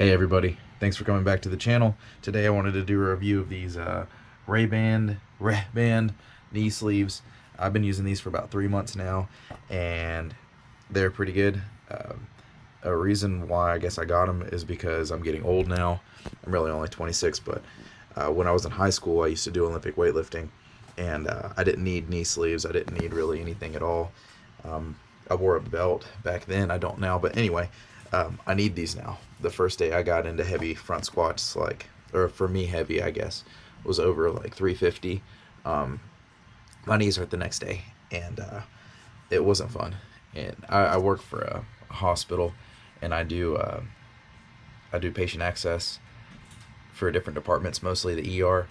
Hey everybody, thanks for coming back to the channel. Today I wanted to do a review of these Rehband knee sleeves. I've been using these for about 3 months now, and they're pretty good. A reason why I guess I got them is because I'm getting old now. I'm really only 26, but when I was in high school, I used to do Olympic weightlifting, and I didn't need knee sleeves. I didn't need really anything at all. I wore a belt back then. I don't now, but anyway, I need these now. The first day I got into heavy front squats, or for me, heavy, I guess, was over like 350. My knees hurt the next day, and it wasn't fun. And I work for a hospital, and I do patient access for different departments, mostly the ER.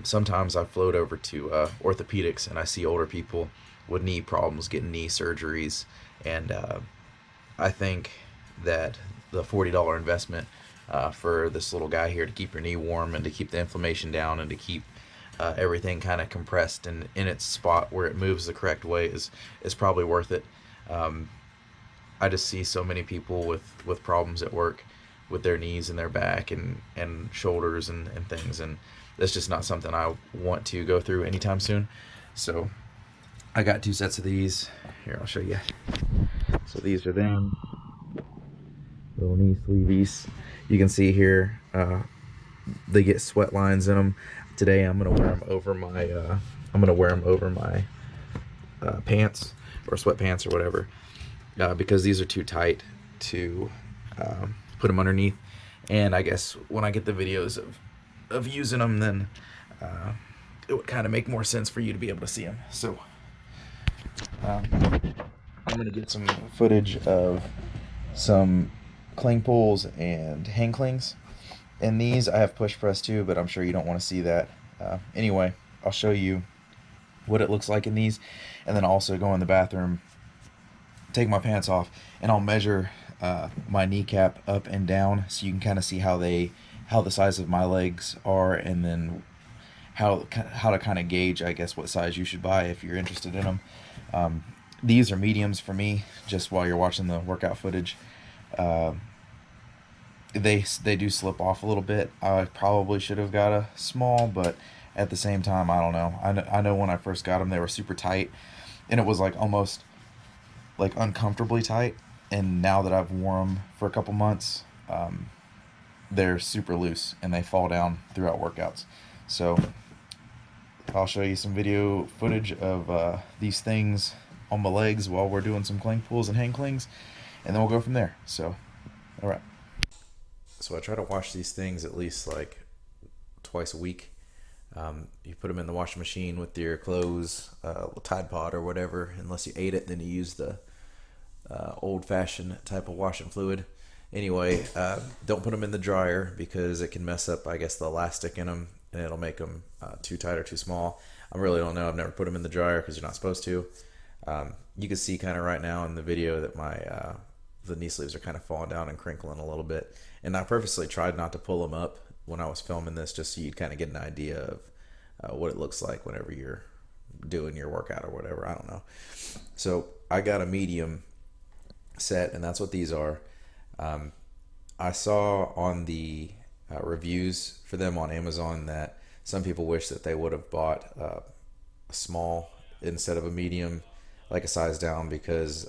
Sometimes I float over to orthopedics, and I see older people with knee problems getting knee surgeries, and I think that the $40 investment for this little guy here to keep your knee warm and to keep the inflammation down and to keep everything kind of compressed and in its spot where it moves the correct way is probably worth it. I just see so many people with problems at work with their knees and their back and shoulders and things, and that's just not something I want to go through anytime soon. So I got 2 sets of these. Here, I'll show you. So these are them. Little knee sleeves. You can see here, they get sweat lines in them. Today I'm gonna wear them over my pants or sweatpants or whatever, because these are too tight to put them underneath. And I guess when I get the videos of using them, then it would kind of make more sense for you to be able to see them. So I'm gonna get some footage of some cling pulls and hang clings. And these I have push press too, but I'm sure you don't want to see that. Anyway, I'll show you what it looks like in these, and then I'll also go in the bathroom, take my pants off, and I'll measure my kneecap up and down so you can kind of see how the size of my legs are, and then how to kind of gauge, I guess, what size you should buy if you're interested in them. These are mediums for me, just while you're watching the workout footage. They do slip off a little bit. I probably should have got a small, but at the same time, I don't know. I know when I first got them, they were super tight, and it was like almost like uncomfortably tight. And now that I've worn them for a couple months, they're super loose and they fall down throughout workouts. So I'll show you some video footage of these things on my legs while we're doing some cling pulls and hang clings, and then we'll go from there. So, all right. So I try to wash these things at least like twice a week. You put them in the washing machine with your clothes, Tide Pod or whatever. Unless you ate it, then you use the old-fashioned type of washing fluid. Anyway, don't put them in the dryer because it can mess up, I guess, the elastic in them, and it'll make them too tight or too small. I really don't know. I've never put them in the dryer because you're not supposed to. You can see kind of right now in the video that my the knee sleeves are kind of falling down and crinkling a little bit, and I purposely tried not to pull them up when I was filming this, just so you'd kind of get an idea of what it looks like whenever you're doing your workout or whatever. I don't know. So I got a medium set, and that's what these are. I saw on the reviews for them on Amazon that some people wish that they would have bought a small instead of a medium, like a size down, because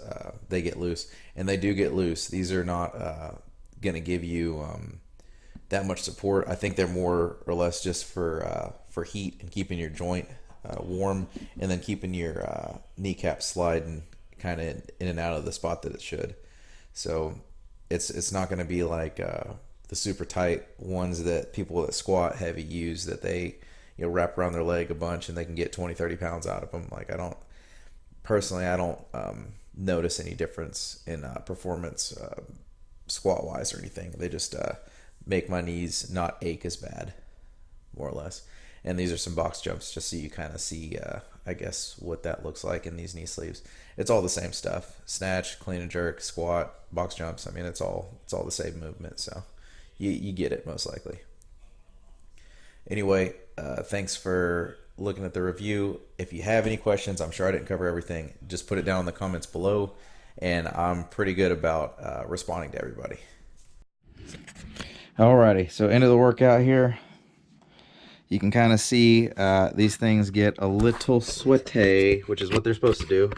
they get loose, and they do get loose. These are not going to give you that much support. I think they're more or less just for heat and keeping your joint warm, and then keeping your kneecap sliding kind of in and out of the spot that it should. So it's not going to be like the super tight ones that people that squat heavy use, that they wrap around their leg a bunch and they can get 20-30 pounds out of them. Like, I don't notice any difference in performance squat wise or anything. They just make my knees not ache as bad, more or less. And these are some box jumps, just so you kind of see I guess what that looks like in these knee sleeves. It's all the same stuff: snatch, clean and jerk, squat, box jumps. I mean, it's all the same movement, so you get it most likely. Anyway, thanks for looking at the review. If you have any questions, I'm sure I didn't cover everything, just put it down in the comments below, and I'm pretty good about responding to everybody. Alrighty, so end of the workout here. You can kind of see these things get a little sweaty, which is what they're supposed to do.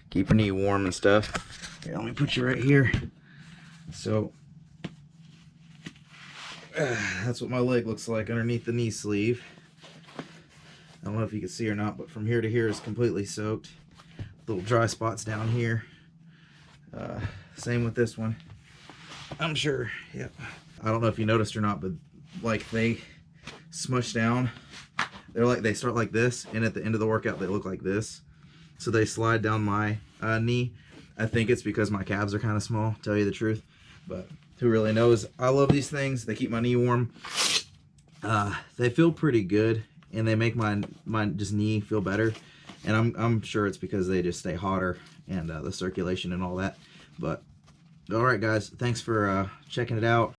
Keep your knee warm and stuff. Here, let me put you right here. So that's what my leg looks like underneath the knee sleeve. I don't know if you can see or not, but from here to here is completely soaked. Little dry spots down here. Same with this one. I'm sure, yep. I don't know if you noticed or not, but like they smush down. They start like this, and at the end of the workout they look like this. So they slide down my knee. I think it's because my calves are kind of small, to tell you the truth, but who really knows. I love these things. They keep my knee warm. They feel pretty good, and they make my just knee feel better. And I'm sure it's because they just stay hotter and the circulation and all that. But all right, guys, thanks for checking it out.